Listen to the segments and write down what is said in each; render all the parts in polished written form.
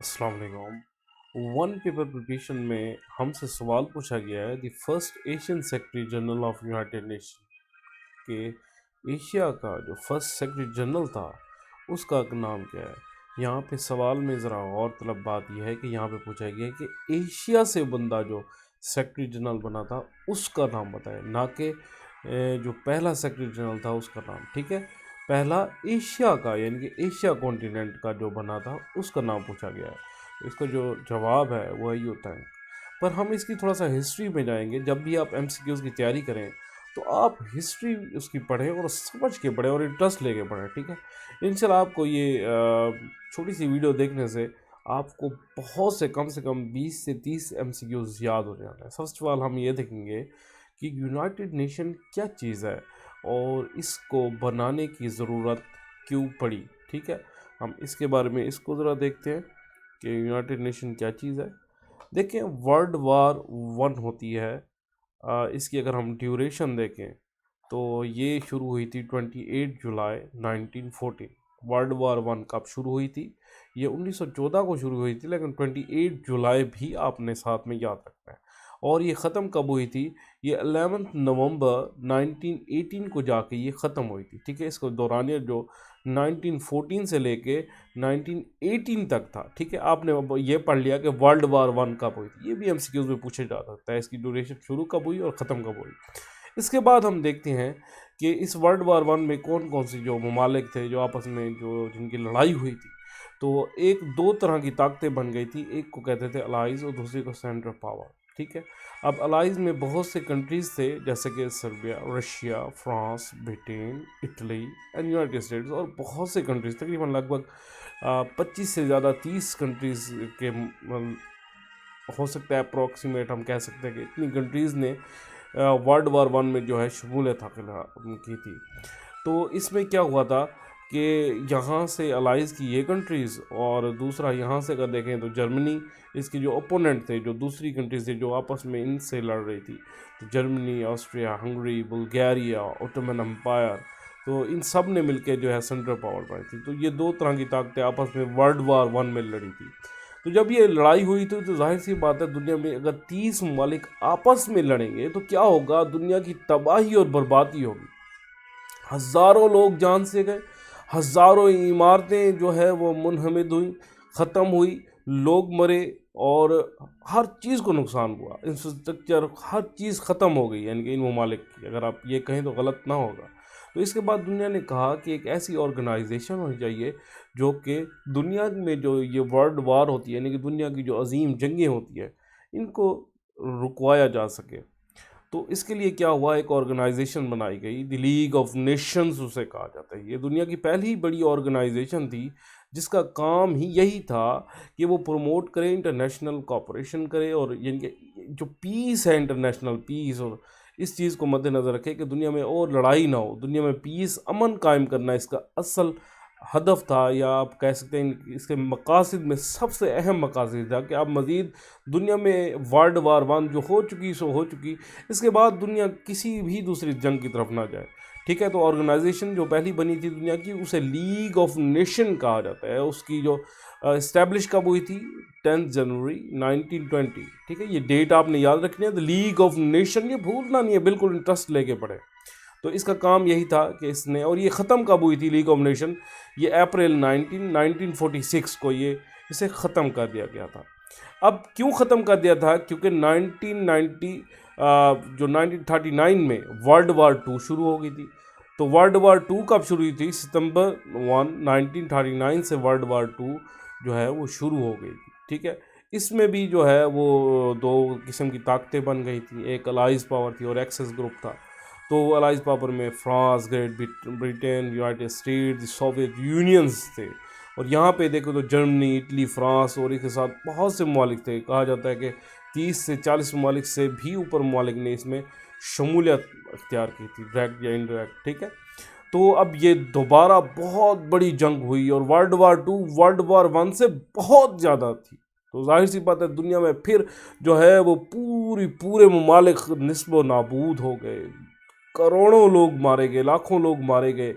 अस्सलाम वालेकुम। One paper preparation में हमसे सवाल पूछा गया है, the first Asian secretary general of united nation के एशिया का जो फर्स्ट सेक्रेटरी जनरल था उसका नाम क्या है। यहाँ पे सवाल में ज़रा और तलब बात यह है कि यहाँ पे पूछा गया है कि एशिया से बंदा जो सेक्रेटरी जनरल बना था उसका नाम बताएं, ना कि जो पहला सेक्रेटरी जनरल था उसका नाम। ठीक है, पहला एशिया का यानी कि एशिया कॉन्टिनेंट का जो बना था उसका नाम पूछा गया है। इसका जो जवाब है वो यही होता है। पर हम इसकी थोड़ा सा हिस्ट्री में जाएंगे। जब भी आप एमसीक्यूज़ की तैयारी करें तो आप हिस्ट्री उसकी पढ़ें और समझ के पढ़ें और इंटरेस्ट लेके पढ़ें। ठीक है, इंशाल्लाह आपको ये छोटी सी वीडियो देखने से आपको बहुत से कम 20 से 30 एमसीक्यूज़ याद हो जाते हैं। फर्स्ट ऑफ ऑल हम ये देखेंगे कि यूनाइटेड नेशन क्या चीज़ है और इसको बनाने की ज़रूरत क्यों पड़ी। ठीक है, हम इसके बारे में इसको ज़रा देखते हैं कि यूनाइटेड नेशन क्या चीज़ है। देखें, वर्ल्ड वार वन होती है, इसकी अगर हम ड्यूरेशन देखें तो ये शुरू हुई थी 28 जुलाई 1914। वर्ल्ड वार वन कब शुरू हुई थी? ये 1914 को शुरू हुई थी, लेकिन 28 जुलाई भी आपने साथ में याद रखना है। और ये ख़त्म कब हुई थी? ये 11 नवंबर 1918 को जाके ये ख़त्म हुई थी। ठीक है, इसको दौरानिया जो 1914 से लेके 1918 तक था। ठीक है, आपने अब ये पढ़ लिया कि वर्ल्ड वार वन कब हुई थी। ये भी एमसीक्यूज में पूछे जा सकता है, इसकी ड्यूरेशन शुरू कब हुई और ख़त्म कब हुई। इसके बाद हम देखते हैं कि इस वर्ल्ड वार वन में कौन कौन सी जो ममालिक थे जो आपस में जो जिनकी लड़ाई हुई थी। तो एक दो तरह की ताकतें बन गई थी, एक को कहते थे अलाइज और दूसरे को सेंटर पावर। ठीक है, अब अलाइज में बहुत से कंट्रीज़ थे, जैसे कि Serbia, Russia, France, Britain, Italy and United states, और बहुत से कंट्रीज़ तकरीबन लगभग 25 से ज़्यादा 30 कंट्रीज़ के हो सकता है अप्रॉक्सीमेट हम कह सकते हैं कि इतनी कंट्रीज़ ने वर्ल्ड वार वन में जो है शमूलियत हासिल की थी। तो इसमें क्या हुआ था कि यहाँ से अलाइज़ की ये कंट्रीज़ और दूसरा यहाँ से अगर देखें तो जर्मनी, इसके जो ओपोनेंट थे, जो दूसरी कंट्रीज़ थी जो आपस में इनसे लड़ रही थी, तो Germany, Austria, Hungary, Bulgaria, Ottoman empire, तो इन सब ने मिलकर जो है सेंट्रल पावर बनाई थी। तो ये दो तरह की ताकतें आपस में वर्ल्ड वार वन में लड़ी थी। तो जब ये लड़ाई हुई थी तो जाहिर सी बात है, दुनिया में अगर 30 ममालिक आपस में लड़ेंगे तो क्या होगा? दुनिया की तबाही और बर्बादी होगी। हज़ारों लोग जान से गए, हज़ारों इमारतें जो है वो मुनहमिद हुई, ख़त्म हुई, लोग मरे और हर चीज़ को नुकसान हुआ। इंफ्रास्ट्रक्चर हर चीज़ ख़त्म हो गई, यानी कि इन ममालिक की, अगर आप ये कहें तो गलत ना होगा। तो इसके बाद दुनिया ने कहा कि एक ऐसी ऑर्गेनाइजेशन होनी चाहिए जो कि दुनिया में जो ये वर्ल्ड वार होती है, यानी कि दुनिया की जो अजीम जंगें होती है, इनको रुकवाया जा सके। तो इसके लिए क्या हुआ, एक ऑर्गेनाइजेशन बनाई गई, द लीग ऑफ नेशंस उसे कहा जाता है। ये दुनिया की पहली बड़ी ऑर्गेनाइजेशन थी जिसका काम ही यही था कि वो प्रमोट करे, इंटरनेशनल कोऑपरेशन करे, और यानी कि जो पीस है, इंटरनेशनल पीस, और इस चीज़ को मद्देनज़र रखे कि दुनिया में और लड़ाई ना हो, दुनिया में पीस अमन कायम करना इसका असल हदफ था, या आप कह सकते हैं इसके मकासद में सबसे अहम मकासद था कि अब मज़ीद दुनिया में वर्ल्ड वार वन जो हो चुकी सो हो चुकी, इसके बाद दुनिया किसी भी दूसरी जंग की तरफ ना जाए। ठीक है, तो ऑर्गेनाइजेशन जो पहली बनी थी दुनिया की उसे लीग ऑफ नेशन कहा जाता है। उसकी जो इस्टेब्लिश कब हुई थी? 10 जनवरी 1920। ठीक है, ये डेट आपने याद रखनी है। द लीग ऑफ नेशन, ये भूलना नहीं है, बिल्कुल इंटरेस्ट लेके पढ़े। तो इसका काम यही था कि इसने, और ये ख़त्म कब हुई थी लीग ऑफ नेशन? ये अप्रैल 1946 को ये इसे ख़त्म कर दिया गया था। अब क्यों ख़त्म कर दिया था? क्योंकि 1990 जो 1939 में वर्ल्ड वार टू शुरू हो गई थी। तो वर्ल्ड वार टू कब शुरू हुई थी? सितंबर 1 1939 से वर्ल्ड वार टू जो है वो शुरू हो गई थी। ठीक है, इसमें भी जो है वो दो किस्म की ताकतें बन गई थी, एक अलाइज पावर थी और एक्सेस ग्रुप था। तो अलाइज पावर में France, great Britain, United states, Soviet unions थे। और यहाँ पे देखो तो जर्मनी, इटली, फ्रांस और इसके साथ बहुत से ममालिक थे। कहा जाता है कि 30 से 40 ममालिक से भी ऊपर ममालिक ने इसमें शमूलियत अख्तियार की थी, डायरेक्ट या इनडायरेक्ट। ठीक है, तो अब ये दोबारा बहुत बड़ी जंग हुई और world war two world war one से बहुत ज़्यादा थी। तो जाहिर सी बात है दुनिया में फिर जो है वो पूरे ममालिक निस्बो नाबूद हो गए, करोड़ों लोग मारे गए, लाखों लोग मारे गए।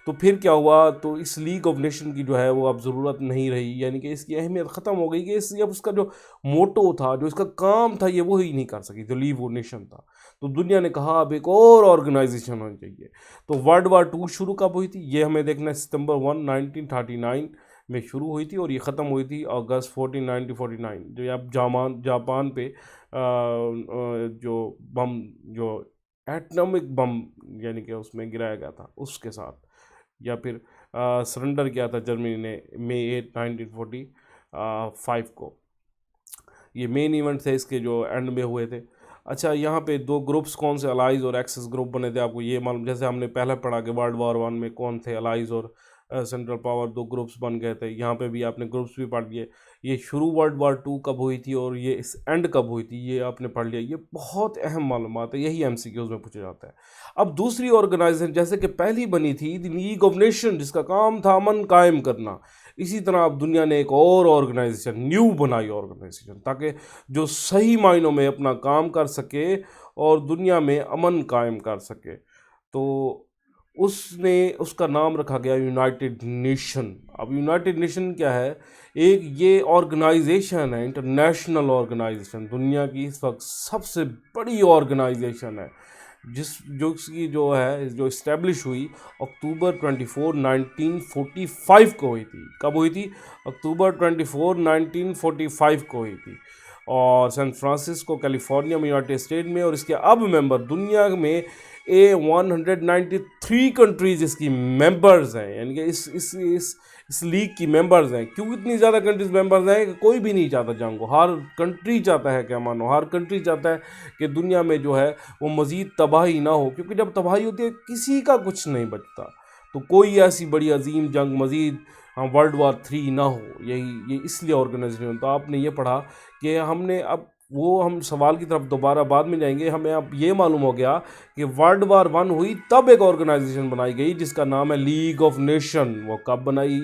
तो फिर क्या हुआ, तो इस लीग ऑफ नेशन की जो है वो अब ज़रूरत नहीं रही, यानी कि इसकी अहमियत ख़त्म हो गई कि इस अब उसका जो मोटो था, जो इसका काम था, ये वो ही नहीं कर सकी, जो लीग ऑफ नेशन था। तो दुनिया ने कहा अब एक और ऑर्गेनाइजेशन होनी चाहिए। तो वर्ल्ड वार टू शुरू कब हुई थी, ये हमें देखना है। सितंबर 1 1939 में शुरू हुई थी और ये ख़त्म हुई थी अगस्त 14 1949, जो अब जापान पे जो बम, जो एटॉमिक बम यानी कि उसमें गिराया गया था उसके साथ, या फिर सरेंडर किया था जर्मनी ने मई 8 1945 को। ये मेन इवेंट थे इसके जो एंड में हुए थे। अच्छा, यहाँ पे दो ग्रुप्स कौन से अलाइज और एक्सेस ग्रुप बने थे, आपको ये मालूम, जैसे हमने पहले पढ़ा कि वर्ल्ड वार 1 में कौन थे अलाइज और सेंट्रल पावर, दो ग्रुप्स बन गए थे। यहाँ पे भी आपने ग्रुप्स भी पढ़ लिए। ये शुरू वर्ल्ड वार 2 कब हुई थी और ये इस एंड कब हुई थी, ये आपने पढ़ लिया। ये बहुत अहम मालूमात है, यही एमसीक्यूज में पूछा जाता है। अब दूसरी ऑर्गेनाइजेशन जैसे कि पहली बनी थी द लीग ऑफ नेशन, जिसका काम था अमन कायम करना, इसी तरह अब दुनिया ने एक और ऑर्गेनाइजेशन न्यू बनाई, ऑर्गेनाइजेशन, ताकि जो सही मायनों में अपना काम कर सके और दुनिया में अमन कायम कर सके। तो उसने उसका नाम रखा गया यूनाइटेड नेशन। अब यूनाइटेड नेशन क्या है, एक ये ऑर्गेनाइजेशन है, इंटरनेशनल ऑर्गेनाइजेशन, दुनिया की इस वक्त सबसे बड़ी ऑर्गेनाइजेशन है, जिसकी जो है जो इस्टेब्लिश हुई अक्टूबर 24 1945 को हुई थी। कब हुई थी? अक्टूबर 24 1945 को हुई थी, और सैन फ्रांसिस्को कैलिफोर्निया में, यूनाइटेड स्टेट में। और इसके अब मेंबर दुनिया में 193 कंट्रीज इसकी मेंबर्स हैं, यानी कि इस लीग की मेंबर्स हैं। क्यों इतनी ज़्यादा कंट्रीज मेंबर्स हैं कि कोई भी नहीं चाहता जंग को, हर कंट्री चाहता है, क्या मानो, हर कंट्री चाहता है कि दुनिया में जो है वो मज़ीद तबाही ना हो, क्योंकि जब तबाही होती है किसी का कुछ नहीं बचता। तो कोई ऐसी बड़ी अजीम जंग मज़ीद वर्ल्ड वार 3 ना हो, ये इसलिए ऑर्गेनाइजेशन। तो आपने ये पढ़ा कि हमने अब वो, हम सवाल की तरफ दोबारा बाद में जाएंगे। हमें अब ये मालूम हो गया कि वर्ल्ड वार 1 हुई तब एक ऑर्गेनाइजेशन बनाई गई जिसका नाम है लीग ऑफ नेशन। वो कब बनाई,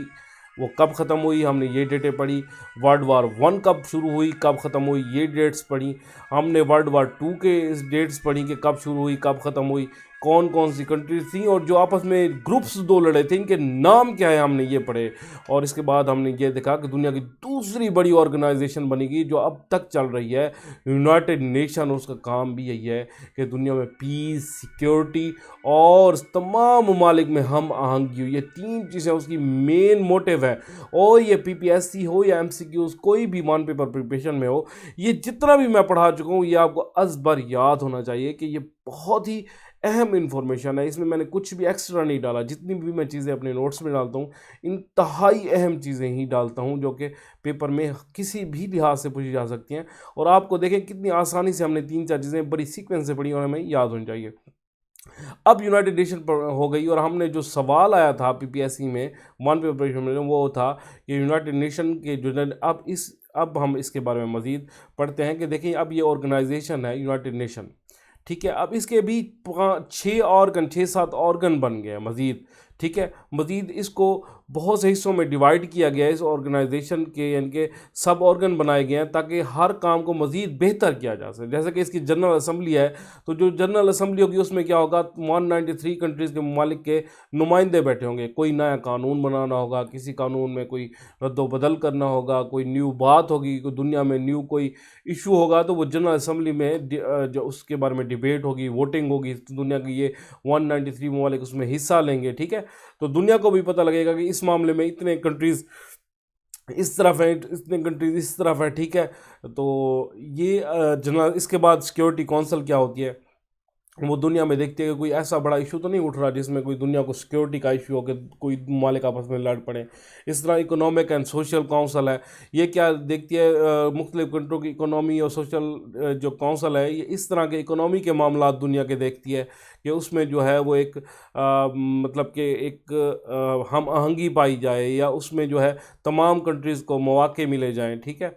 वो कब ख़त्म हुई, हमने ये डेटें पढ़ी। वर्ल्ड वार 1 कब शुरू हुई, कब ख़त्म हुई, ये डेट्स पढ़ी। हमने वर्ल्ड वार 2 के इस डेट्स पढ़ी कि कब शुरू हुई, कब ख़त्म हुई, कौन कौन सी कंट्रीज थी, और जो आपस में ग्रुप्स दो लड़े थे इनके नाम क्या है, हमने ये पढ़े। और इसके बाद हमने ये देखा कि दुनिया की दूसरी बड़ी ऑर्गेनाइजेशन बनेगी जो अब तक चल रही है, यूनाइटेड नेशन। उसका काम भी यही है कि दुनिया में पीस, सिक्योरिटी और तमाम ममालिक में हम आहंगी हो, ये तीन चीज़ें उसकी मेन मोटिव है। और ये पीपीएससी हो या एमसीक्यूज, कोई भी वन पेपर प्रिपरेशन में हो, ये जितना भी मैं पढ़ा चुका हूँ ये आपको अज़बर याद होना चाहिए कि ये बहुत ही अहम इन्फॉर्मेशन है। इसमें मैंने कुछ भी एक्स्ट्रा नहीं डाला, जितनी भी मैं चीज़ें अपने नोट्स में डालता हूँ इंतहाई अहम चीज़ें ही डालता हूँ जो कि पेपर में किसी भी लिहाज से पूछी जा सकती हैं। और आपको देखें कितनी आसानी से हमने 3-4 चीज़ें बड़ी सीक्वेंस से पढ़ी और हमें याद होनी चाहिए। अब यूनाइटेड नेशन हो गई, और हमने जो सवाल आया था पीपीएससी में वन पेपर में, वो था कि यूनाइटेड नेशन के जो अब हम इसके बारे में मज़ीद पढ़ते हैं कि देखिए अब ये ऑर्गेनाइजेशन है यूनाइटेड नेशन, ठीक है। अब इसके भी 6-7 ऑर्गन बन गए मज़ीद, ठीक है। मज़ीद इसको बहुत से हिस्सों में डिवाइड किया गया है इस ऑर्गेनाइजेशन के, यानी कि सब ऑर्गन बनाए गए हैं ताकि हर काम को मज़ीद बेहतर किया जा सके। जैसे कि इसकी जनरल असम्बली है, तो जो जनरल असम्बली होगी उसमें क्या होगा, 193 कंट्रीज़ के ममालिक के नुमाइंदे बैठे होंगे। कोई नया कानून बनाना होगा, किसी कानून में कोई रद्दोबदल करना होगा, कोई न्यू बात होगी, कोई दुनिया में न्यू कोई इशू होगा, तो वो जनरल असम्बली में जो उसके बारे में डिबेट होगी, वोटिंग होगी। तो दुनिया की ये 193 ममालिक उसमें हिस्सा लेंगे, ठीक है। तो दुनिया को भी पता लगेगा कि इस मामले में इतने कंट्रीज़ इस तरफ है, इतने कंट्रीज इस तरफ है, ठीक है। तो ये जनरल, इसके बाद सिक्योरिटी काउंसिल क्या होती है, वो दुनिया में देखते हैं कि कोई ऐसा बड़ा इशू तो नहीं उठ रहा जिसमें कोई दुनिया को सिक्योरिटी का इशू हो कि कोई ममालिक आपस में लड़ पड़े। इस तरह इकोनॉमिक एंड सोशल काउंसिल है, ये क्या देखती है, मुख्तलिफ कंट्रों की इकोनॉमी और सोशल जो काउंसिल है, ये इस तरह के इकोनॉमी के मामला दुनिया के देखती है कि उसमें जो है वो एक मतलब कि एक हम आहंगी पाई जाए, या उसमें जो है तमाम कंट्रीज़ को मौके मिले जाएँ, ठीक है।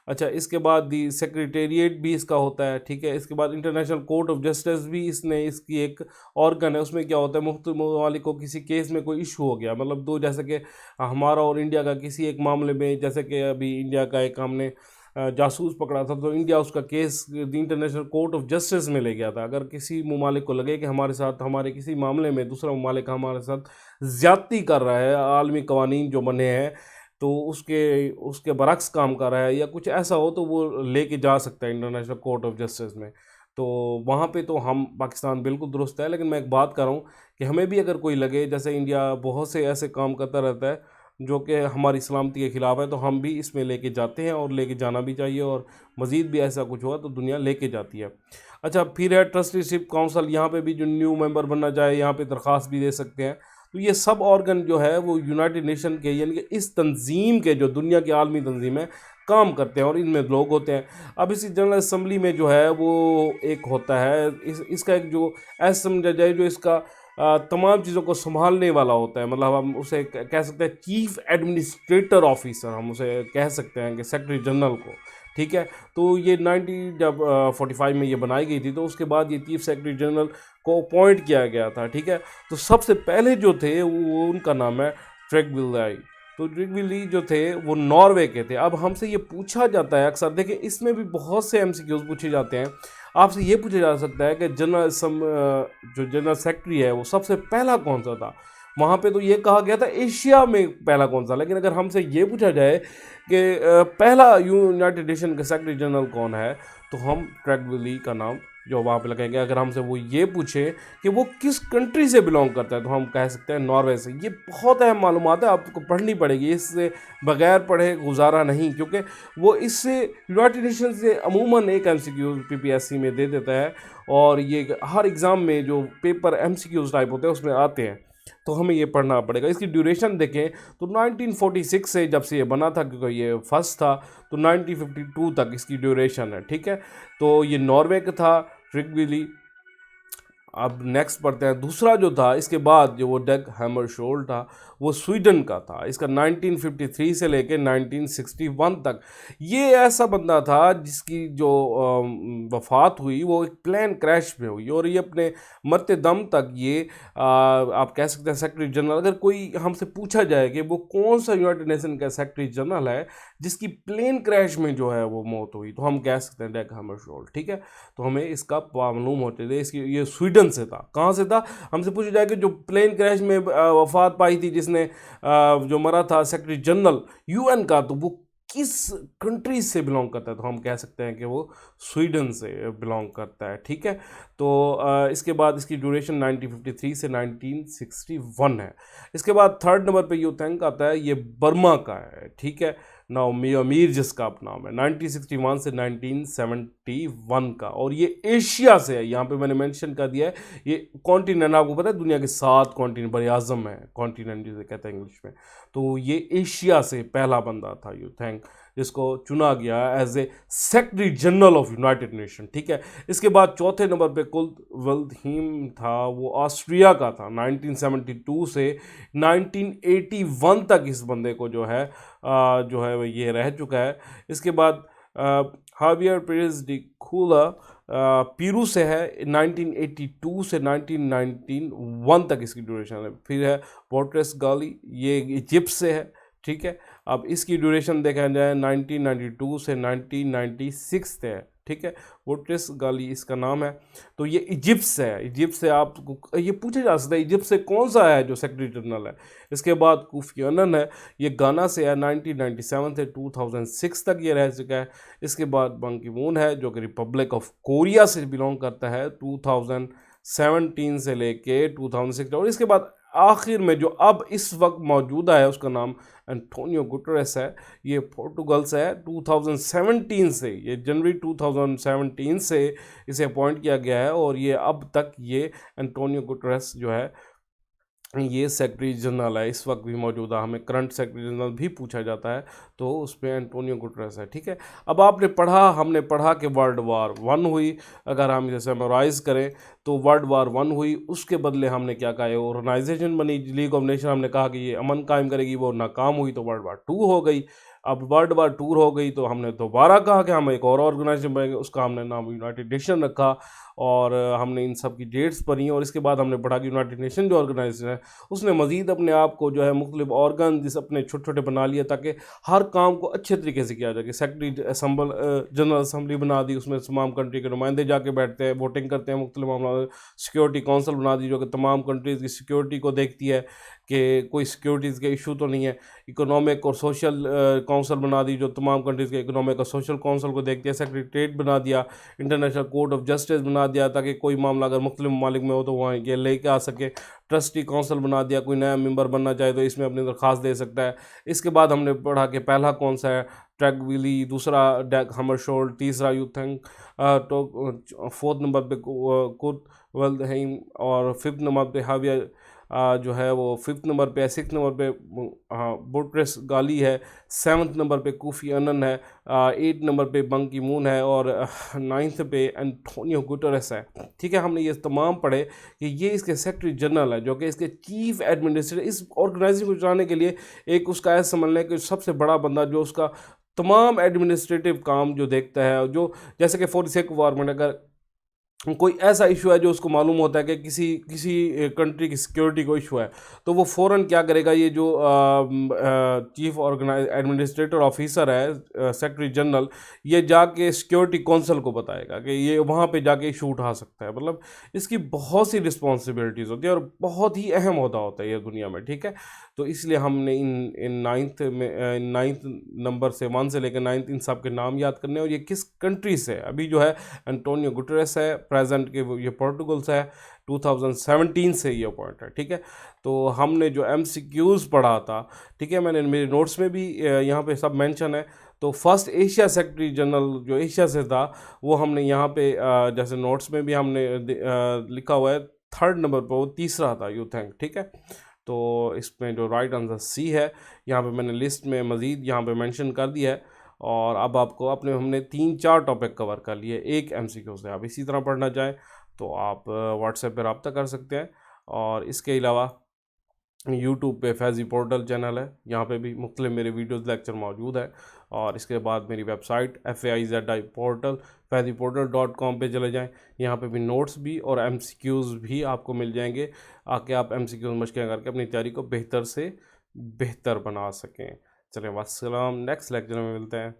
अच्छा, इसके बाद दी सेक्रेटेरिएट भी इसका होता है, ठीक है। इसके बाद इंटरनेशनल कोर्ट ऑफ जस्टिस भी इसने इसकी एक ऑर्गन है। उसमें क्या होता है, मुख्तलिफ ममालिक को किसी केस में कोई इशू हो गया, मतलब दो, जैसे कि हमारा और इंडिया का किसी एक मामले में, जैसे कि अभी इंडिया का एक हमने जासूस पकड़ा था तो इंडिया उसका case international court of justice में ले गया था। अगर किसी ममालिक को लगे कि हमारे साथ हमारे किसी मामले में दूसरा ममालिक हमारे साथ ज़्यादती कर रहा है, आलमी कवानीन जो बने हैं तो उसके उसके बरक्स काम कर रहा है या कुछ ऐसा हो, तो वो लेके जा सकता है इंटरनेशनल कोर्ट ऑफ जस्टिस में। तो वहाँ पे तो हम पाकिस्तान बिल्कुल दुरुस्त है। लेकिन मैं एक बात कर रहा हूँ कि हमें भी अगर कोई लगे, जैसे इंडिया बहुत से ऐसे काम करता रहता है जो कि हमारी सलामती के ख़िलाफ़ है, तो हम भी इसमें लेके जाते हैं और लेके जाना भी चाहिए, और मज़ीद भी ऐसा कुछ हुआ तो दुनिया लेके जाती है। अच्छा, फिर है ट्रस्टीशिप काउंसिल। यहाँ पे भी जो न्यू मेंबर बनना चाहे यहाँ पे दरख्वास्त भी दे सकते हैं। तो ये सब ऑर्गन जो है वो यूनाइटेड नेशन के, यानी कि इस तंजीम के, जो दुनिया की आलमी तंजीम है, काम करते हैं और इनमें लोग होते हैं। अब इसी जनरल असम्बली में जो है वो एक होता है, इसका एक जो ऐसा समझा जाए जो इसका तमाम चीज़ों को संभालने वाला होता है। मतलब हम उसे कह सकते हैं चीफ एडमिनिस्ट्रेटर ऑफिसर, हम उसे कह सकते हैं कि सेक्रेटरी जनरल को। ठीक है, तो ये 1945 में ये बनाई गई थी, तो उसके बाद ये चीफ सेक्रेटरी जनरल को अपॉइंट किया गया था। ठीक है, तो सबसे पहले जो थे वो उनका नाम है ट्रेगविलाई। तो ट्रेगविलाई जो थे वो नॉर्वे के थे। अब हमसे ये पूछा जाता है अक्सर, देखिए इसमें भी बहुत से एमसीक्यूज पूछे जाते हैं। आपसे ये पूछा जा सकता है कि जो जनरल सेक्रेटरी है वो सबसे पहला कौन सा था। वहाँ पे तो ये कहा गया था एशिया में पहला कौन सा, लेकिन अगर हमसे ये पूछा जाए कि पहला यूनाइटेड नेशन का सेक्रेटरी जनरल कौन है, तो हम ट्रेगविलाई का नाम जो वहाँ पे लगाएंगे। अगर हमसे वो ये पूछे कि वो किस कंट्री से बिलोंग करता है, तो हम कह सकते हैं नॉर्वे से। ये बहुत अहम मालूमात है, आपको पढ़नी पड़ेगी, इससे बगैर पढ़े गुजारा नहीं, क्योंकि वो इससे यूनाइटेड नेशन से अमूमन एक एमसीक्यू पीपीएससी में दे देता है, और ये हर एग्ज़ाम में जो पेपर एमसीक्यूज टाइप होते हैं उसमें आते हैं, तो हमें ये पढ़ना पड़ेगा। इसकी ड्यूरेशन देखें तो 1946 से, जब से ये बना था, क्योंकि ये फर्स्ट था, तो 1952 तक इसकी ड्यूरेशन है। ठीक है, तो ये नॉर्वे का था ट्रेगविलाई। अब नेक्स्ट पढ़ते हैं, दूसरा जो था इसके बाद जो वो डग हैमरशोल्ड था, वो स्वीडन का था। इसका 1953 से लेकर 1961 तक। ये ऐसा बंदा था जिसकी जो वफ़ात हुई वो एक प्लेन क्रैश में हुई, और ये अपने मरते दम तक ये आप कह सकते हैं सेक्रेटरी जनरल। अगर कोई हमसे पूछा जाए कि वो कौन सा यूनाइटेड नेशन का सेक्रेटरी जनरल है जिसकी प्लेन क्रैश में जो है वो मौत हुई, तो हम कह सकते हैं डग हैमरशोल्ड। ठीक है, तो हमें इसका मालूम होते थे। इसकी ये स्वीडन से था। कहाँ से था, हमसे पूछा जाए कि जो प्लेन क्रैश में वफात पाई थी, जिसने जो मरा था सेक्रेटरी जनरल यूएन का, तो वो किस कंट्री से बिलोंग करता है, तो हम कह सकते हैं कि वो स्वीडन से बिलोंग करता है। ठीक है, तो इसके बाद इसकी ड्यूरेशन 1953 से 1961 है। इसके बाद थर्ड नंबर पे यूथैंक आता है, ये बर्मा का है। ठीक है, नाउ मीर जिसका अपना नाम है, 1961 से 1971 का, और ये एशिया से है। यहाँ पे मैंने मेंशन कर दिया है, ये कॉन्टिनेंट आपको पता है दुनिया के 7 कॉन्टिनेंट बड़े आज़म है, कॉन्टिनेंट जिसे कहते हैं इंग्लिश में। तो ये एशिया से पहला बंदा था यूथैंक, जिसको चुना गया as a secretary general of united nation. ठीक है, इसके बाद चौथे नंबर पे कुल्त वल्दहीम था, वो ऑस्ट्रिया का था। 1972 से 1981 तक इस बंदे को जो है वो ये रह चुका है। इसके बाद हावियर पेरेज डी खूला पीरू से है, 1982 से 1991 तक इसकी ड्यूरेशन है। फिर है पोर्ट्रेस गाली, ये इजिप्ट से है। ठीक है, अब इसकी ड्यूरेशन देखा जाए 1992 से 1996 तक है। ठीक है, पोर्ट्रेस गाली इसका नाम है। तो ये इजिप्ट से है। इजिप्ट से आपको ये पूछा जा सकता है इजिप्ट से कौन सा है जो सेक्रेटरी जनरल है। इसके बाद कोफी अन्नान है, ये गाना से है, 1997 से 2006 तक ये रह चुका है। इसके बाद बन की मून है, जो कि रिपब्लिक ऑफ कोरिया से बिलोंग करता है, 2017 से लेके 2006। और इसके बाद आखिर में जो अब इस वक्त मौजूदा है उसका नाम एंटोनियो गुटरेस है। ये पोर्टुगल से है, 2017 से, ये जनवरी 2017 से इसे अपॉइंट किया गया है, और ये अब तक ये एंटोनियो गुटरेस जो है ये सेक्रेटरी जनरल है। इस वक्त भी मौजूदा, हमें करंट सेक्रेटरी जनरल भी पूछा जाता है तो उसमें एंटोनियो गुटरेस है। ठीक है, अब हमने पढ़ा कि वर्ल्ड वार 1 हुई। अगर हम इसे समराइज़ करें तो वर्ल्ड वार 1 हुई, उसके बदले हमने क्या कहा, ऑर्गेनाइजेशन बनी लीग ऑफ नेशन। हमने कहा कि ये अमन कायम करेगी, वो नाकाम हुई तो वर्ल्ड वार 2 हो गई। अब वर्ल्ड वार 2 हो गई तो हमने दोबारा कहा कि हम एक और ऑर्गेनाइजेशन बनेंगे, उसका हमने नाम यूनाइटेड नेशन रखा। और हमने इन सब की डेट्स पढ़ी और इसके बाद हमने पढ़ा कि यूनाइटेड नेशन जो ऑर्गेनाइजेशन है उसने मज़ीद अपने आप को जो है मुख्तलिफ ऑर्गन जिस अपने छोटे छोटे बना लिए ताकि हर काम को अच्छे तरीके से किया जाए। सेक्रेटरी असम्बल जनरल असम्बली बना दी, उसमें तमाम कंट्री के नुमाइंदे जाके बैठते हैं, वोटिंग करते हैं मुख्तलिफ मामला। सिक्योरिटी काउंसिल बना दी जो कि तमाम कंट्रीज़ की सिक्योरिटी को देखती है कि कोई सिक्योरिटीज़ के इशू तो नहीं है। इकोनॉमिक और सोशल काउंसिल बना दी जो तमाम कंट्रीज़ के इकोनॉमिक और सोशल काउंसिल को देखती है। सेक्रेटरीट बना दिया, इंटरनेशनल कोर्ट ऑफ जस्टिस बना दिया ताकि कोई मामला अगर मुख्तलिफ ममालिक में हो तो वहाँ ये लेके आ सके। ट्रस्टी काउंसिल बना दिया, कोई नया मेंबर बनना चाहे तो इसमें अपनी दरख्वास्त दे सकता है। इसके बाद हमने पढ़ा कि पहला कौन सा है, ट्रैगविली, दूसरा डैग हमरशोल्ड, तीसरा यूथेंग, तो फोर्थ नंबर पे कुर्ट वेल्दहेइम और फिफ्थ नंबर पे हाविया जो है वो फिफ्थ नंबर पे है। सिक्स नंबर पे बुट्रेस गाली है। सेवन्थ नंबर पे कोफी अनन है। एट नंबर पे बंग की मून है और नाइन्थ पे एंटोनियो गुटेरेस है। ठीक है, हमने ये तमाम पढ़े कि ये इसके सेक्रेटरी जनरल है जो कि इसके चीफ एडमिनिस्ट्रेटर, इस ऑर्गेनाइजेशन को चलाने के लिए एक उसका ऐसा समझ लें कि सबसे बड़ा बंदा जो उसका तमाम एडमिनिस्ट्रेटिव काम जो देखता है, जो जैसे कि फॉर सेक ऑफ आर्गुमेंट अगर कोई ऐसा इशू है जो उसको मालूम होता है कि किसी किसी कंट्री की सिक्योरिटी को इशू है तो वो फ़ौरन क्या करेगा, ये जो चीफ ऑर्गेनाइज एडमिनिस्ट्रेटर ऑफिसर है सेक्रेटरी जनरल, ये जाके सिक्योरिटी काउंसिल को बताएगा कि ये वहाँ पे जाके इशू उठा सकता है। मतलब इसकी बहुत सी रिस्पॉन्सिबिलिटीज़ होती है और बहुत ही अहम होता होता है ये दुनिया में। ठीक है, तो इसलिए हमने इन नाइन्थ नंबर से 1 से लेकर 9 इन सब के नाम याद करने और ये किस कंट्री से है। अभी जो है एंटोनियो गुटेरेस है प्रेजेंट के, ये पोर्टुगल से है, 2017 से ये अपॉइंट है। ठीक है, तो हमने जो MCQs पढ़ा था, ठीक है, मैंने मेरे नोट्स में भी यहाँ पे सब मेंशन है। तो फर्स्ट एशिया सेक्रेटरी जनरल जो एशिया से था वो हमने यहाँ पे जैसे नोट्स में भी हमने लिखा हुआ है, थर्ड नंबर पर वो तीसरा था यूथेंग। ठीक है, तो इसमें जो राइट आंसर सी है, यहाँ पे मैंने लिस्ट में मज़ीद यहाँ पे मेंशन कर दिया है। और अब आपको अपने हमने 3-4 टॉपिक कवर कर लिए एक MCQ से। आप इसी तरह पढ़ना चाहें तो आप व्हाट्सएप पर रब्ता कर सकते हैं। और इसके अलावा यूट्यूब पे फैज़ी पोर्टल चैनल है, यहाँ पे भी मुख्तलिफ मेरे वीडियोस लेक्चर मौजूद है। और इसके बाद मेरी वेबसाइट FAIZI पोर्टल faizyportal.com पे चले जाएं, यहाँ पे भी नोट्स भी और MCQs भी आपको मिल जाएंगे। आके आप MCQs मशक़ें करके अपनी तैयारी को बेहतर से बेहतर बना सकें। चलें, वस्सलाम, नेक्स्ट लेक्चर में मिलते हैं।